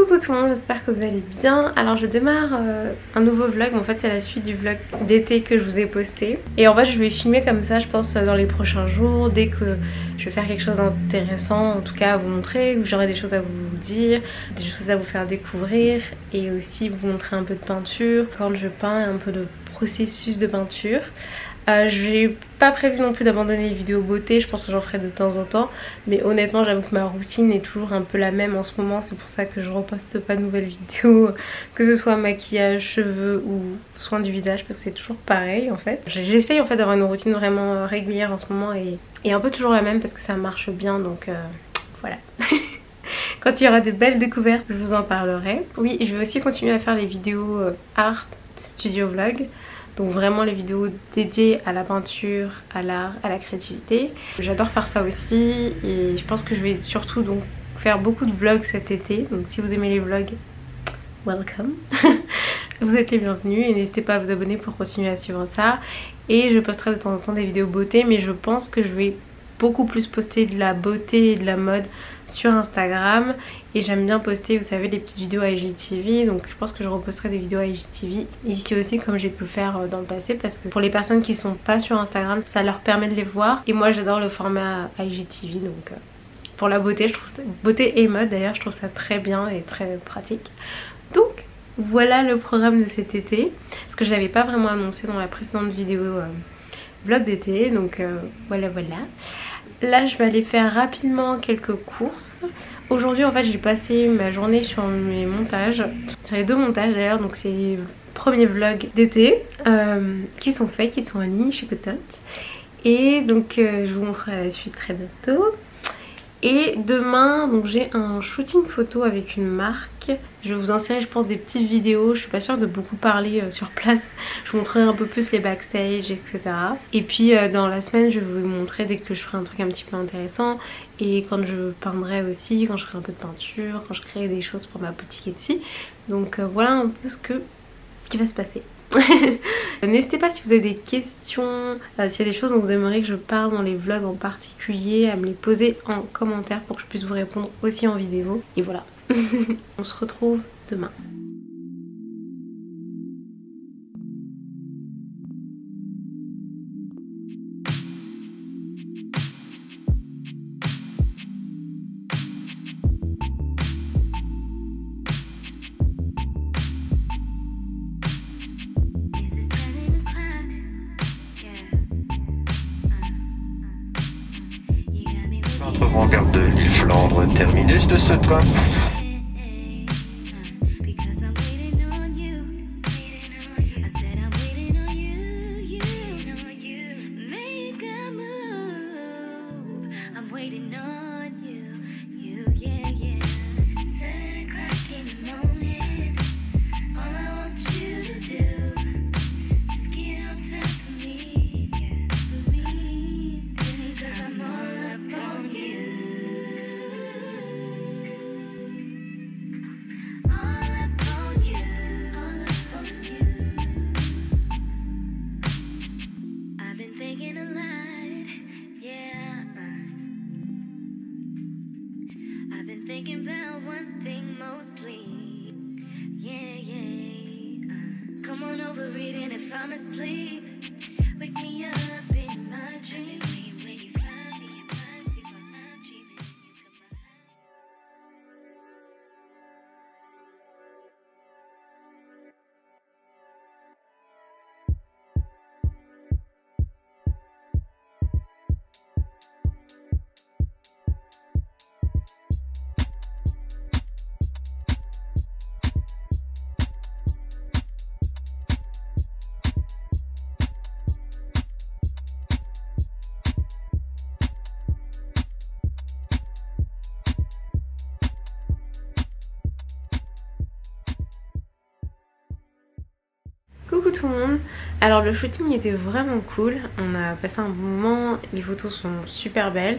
Coucou tout le monde, j'espère que vous allez bien. Alors je démarre un nouveau vlog, mais en fait c'est la suite du vlog d'été que je vous ai posté. Et en fait je vais filmer comme ça je pense dans les prochains jours, dès que je vais faire quelque chose d'intéressant en tout cas à vous montrer, où j'aurai des choses à vous dire, des choses à vous faire découvrir et aussi vous montrer un peu de peinture, quand je peins, un peu de processus de peinture. J'ai pas prévu non plus d'abandonner les vidéos beauté, je pense que j'en ferai de temps en temps, mais honnêtement j'avoue que ma routine est toujours un peu la même en ce moment, c'est pour ça que je reposte pas de nouvelles vidéos, que ce soit maquillage, cheveux ou soins du visage, parce que c'est toujours pareil en fait. J'essaye en fait d'avoir une routine vraiment régulière en ce moment et un peu toujours la même parce que ça marche bien, donc voilà. Quand il y aura des belles découvertes, je vous en parlerai. Oui, je vais aussi continuer à faire les vidéos art studio vlog. Donc vraiment les vidéos dédiées à la peinture, à l'art, à la créativité. J'adore faire ça aussi et je pense que je vais surtout donc faire beaucoup de vlogs cet été. Donc si vous aimez les vlogs, welcome. Vous êtes les bienvenus et n'hésitez pas à vous abonner pour continuer à suivre ça. Et je posterai de temps en temps des vidéos beauté, mais je pense que je vais beaucoup plus poster de la beauté et de la mode sur Instagram. Et j'aime bien poster, vous savez, les petites vidéos à IGTV. Donc je pense que je reposterai des vidéos à IGTV ici aussi comme j'ai pu le faire dans le passé. Parce que pour les personnes qui sont pas sur Instagram, ça leur permet de les voir. Et moi j'adore le format IGTV. Donc pour la beauté, je trouve ça, beauté et mode d'ailleurs, je trouve ça très bien et très pratique. Donc voilà le programme de cet été. Ce que je n'avais pas vraiment annoncé dans la précédente vidéo vlog d'été. Donc voilà. Là je vais aller faire rapidement quelques courses. Aujourd'hui en fait j'ai passé ma journée sur mes montages, sur les deux montages d'ailleurs, donc c'est les premiers vlogs d'été qui sont faits, qui sont en ligne, je suis contente. Et donc je vous montrerai la suite très bientôt. Et demain donc j'ai un shooting photo avec une marque. Je vais vous insérer je pense des petites vidéos. Je suis pas sûre de beaucoup parler sur place. Je vous montrerai un peu plus les backstage etc. Et puis dans la semaine je vais vous montrer dès que je ferai un truc un petit peu intéressant. Et quand je peindrai aussi, quand je ferai un peu de peinture, quand je créerai des choses pour ma boutique Etsy. Donc voilà un peu ce qui va se passer. N'hésitez pas si vous avez des questions, s'il y a des choses dont vous aimeriez que je parle dans les vlogs en particulier, à me les poser en commentaire pour que je puisse vous répondre aussi en vidéo. Et voilà. On se retrouve demain. Entrerons en gare de Lille-Flandre, terminus de ce train. Thinking about one thing mostly. Come on over even if I'm asleep. Wake me up in my dreams. When you find me in my sleep while I'm dreaming, you come by. Coucou tout le monde. Alors le shooting était vraiment cool, on a passé un bon moment, les photos sont super belles.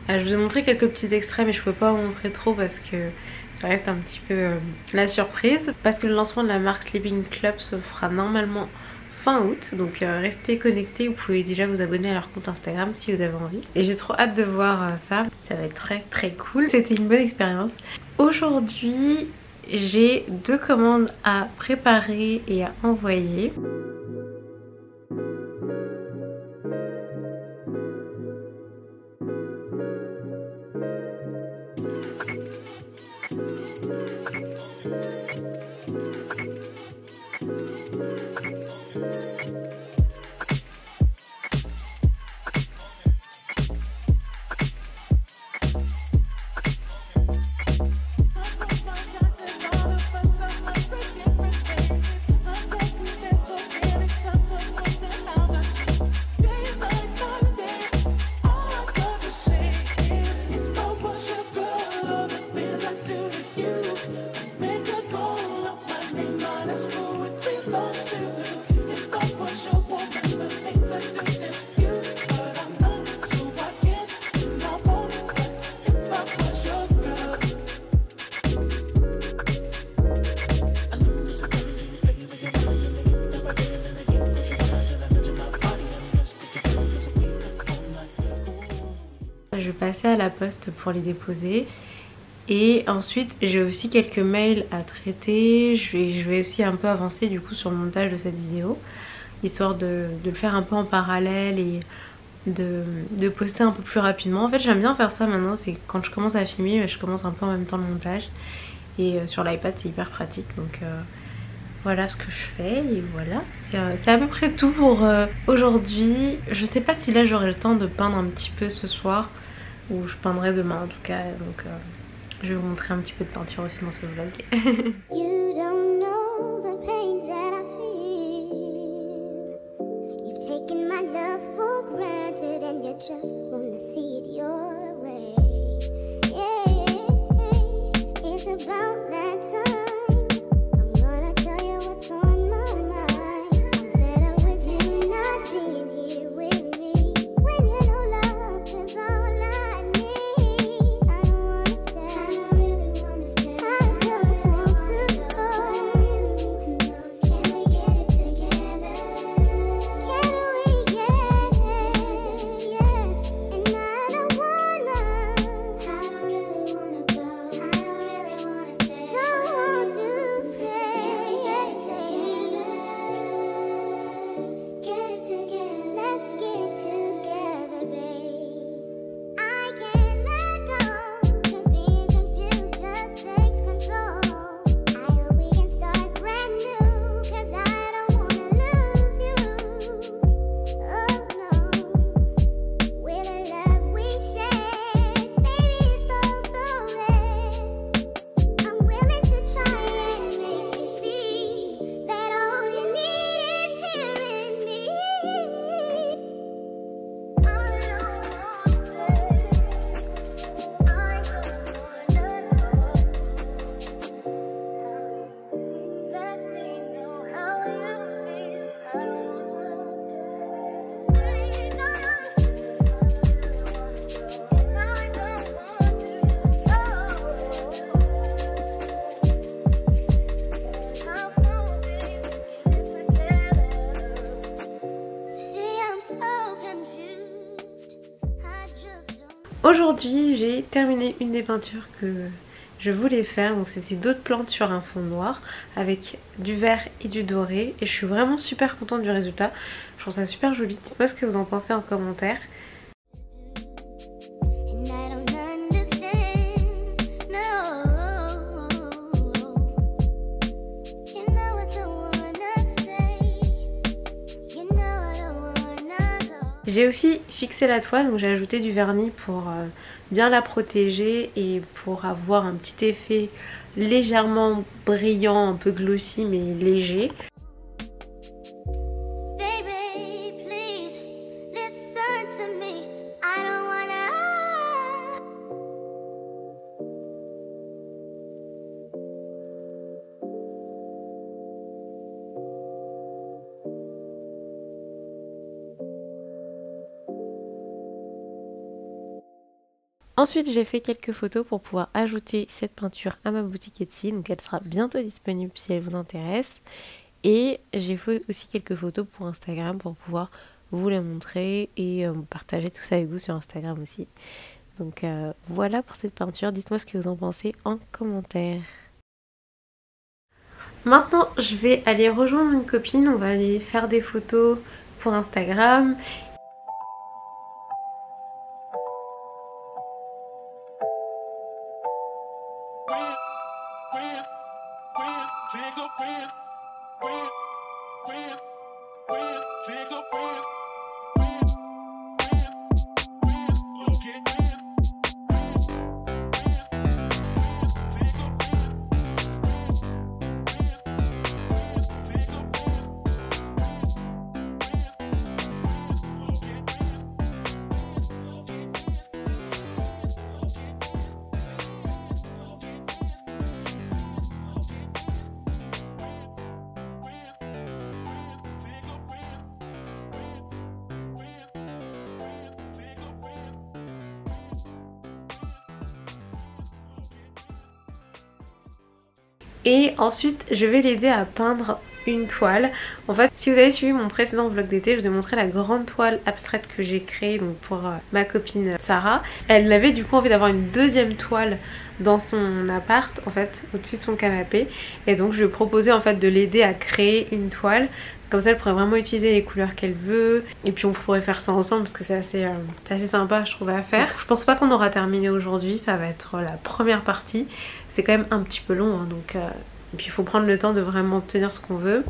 Je vous ai montré quelques petits extraits mais je peux pas en montrer trop parce que ça reste un petit peu la surprise. Parce que le lancement de la marque Sleeping Club se fera normalement fin août, donc restez connectés, vous pouvez déjà vous abonner à leur compte Instagram si vous avez envie. Et j'ai trop hâte de voir ça va être très cool. C'était une bonne expérience. Aujourd'hui j'ai 2 commandes à préparer et à envoyer. Je vais passer à la poste pour les déposer. Et ensuite j'ai aussi quelques mails à traiter. Je vais aussi un peu avancer du coup sur le montage de cette vidéo, histoire de le faire un peu en parallèle et de poster un peu plus rapidement. En fait j'aime bien faire ça maintenant, c'est quand je commence à filmer, je commence un peu en même temps le montage. Et sur l'iPad c'est hyper pratique, donc voilà ce que je fais. Et voilà, c'est à peu près tout pour aujourd'hui. Je sais pas si là j'aurai le temps de peindre un petit peu ce soir, ou je peindrai demain en tout cas, donc je vais vous montrer un petit peu de peinture aussi dans ce vlog. You don't know the pain that I feel. You've taken my love for granted and you just wanna see it your way. Yeah, it's about that time. I'm gonna tell you what's on my mind. I'm fed up with you not being here with me. When you know love is all I need. I don't wanna stay. I don't really wanna stay. I don't want to go. I really need to know. Can we get it together? Can we get it? Yeah. And I don't wanna. I don't really wanna go. I don't really wanna stay. Don't want to stay. Get it together. Get it together. Let's get it together, babe. I can't let go, 'cause being confused just takes control. I hope we can start brand new, 'cause I don't wanna lose you. Oh no, with the love we shared, baby it's so rare. I'm willing to try and make you see that all you need is here in me. Let me know how you feel. I don't See, I'm so confused. I just don't. Aujourd'hui j'ai terminé une des peintures que je voulais faire. Donc c'était d'autres plantes sur un fond noir avec du vert et du doré. Et je suis vraiment super contente du résultat. Je trouve ça super joli. Dites-moi ce que vous en pensez en commentaire. And I don't understand, no. You know I don't wanna say. You know I don't wanna go. J'ai aussi fixé la toile, donc j'ai ajouté du vernis pour bien la protéger et pour avoir un petit effet légèrement brillant, un peu glossy mais léger. Baby, please listen to me. I don't wanna. Ensuite j'ai fait quelques photos pour pouvoir ajouter cette peinture à ma boutique Etsy, donc elle sera bientôt disponible si elle vous intéresse. Et j'ai fait aussi quelques photos pour Instagram pour pouvoir vous les montrer et partager tout ça avec vous sur Instagram aussi. Donc voilà pour cette peinture, dites-moi ce que vous en pensez en commentaire. Maintenant je vais aller rejoindre une copine, on va aller faire des photos pour Instagram. Et ensuite je vais l'aider à peindre une toile. En fait, si vous avez suivi mon précédent vlog d'été, je vous ai montré la grande toile abstraite que j'ai créée donc pour ma copine Sarah. Elle avait du coup envie d'avoir une deuxième toile dans son appart, en fait, au-dessus de son canapé. Et donc je lui ai proposé en fait de l'aider à créer une toile. Comme ça elle pourrait vraiment utiliser les couleurs qu'elle veut. Et puis on pourrait faire ça ensemble parce que c'est assez sympa je trouve à faire. Je pense pas qu'on aura terminé aujourd'hui, ça va être la première partie. C'est quand même un petit peu long hein, donc... Et puis il faut prendre le temps de vraiment obtenir ce qu'on veut.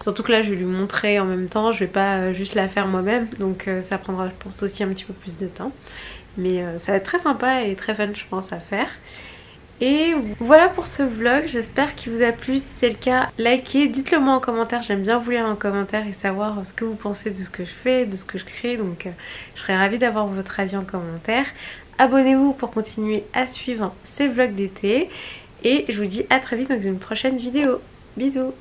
Surtout que là je vais lui montrer en même temps, je vais pas juste la faire moi-même. Donc ça prendra je pense aussi un petit peu plus de temps. Mais ça va être très sympa et très fun je pense à faire. Et voilà pour ce vlog, j'espère qu'il vous a plu. Si c'est le cas, likez, dites-le moi en commentaire, j'aime bien vous lire en commentaire et savoir ce que vous pensez de ce que je fais, de ce que je crée. Donc je serais ravie d'avoir votre avis en commentaire. Abonnez-vous pour continuer à suivre ces vlogs d'été. Et je vous dis à très vite dans une prochaine vidéo. Bisous!